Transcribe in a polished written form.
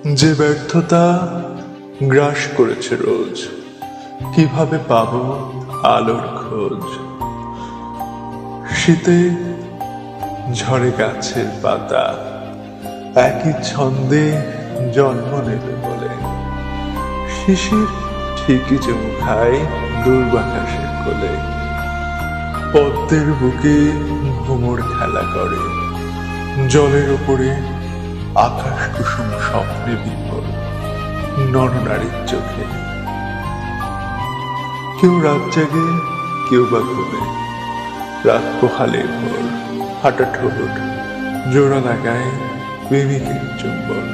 যে ব্যর্থতা গ্রাস করেছে রোজ, কিভাবে পাবো আলোর খোঁজ? শীতে ঝরে গাছের পাতা একই ছন্দে জন্ম নেবে বলে, শিশির ঠিকই চুমু খায় দূর্বাকাশের কোলে। পদ্মের বুকে ভ্রমর খেলা করে, জলের ওপরে আকাশ কুসুম স্বপ্নে বিভোর নরনারীর চোখে। কেউ রাত জাগে, কেউ বা ঘুমে, রাত পোহালে ভোর, হাঁটা ঠোঁট জোড়া লাগায় প্রেমিকের চুম্বন।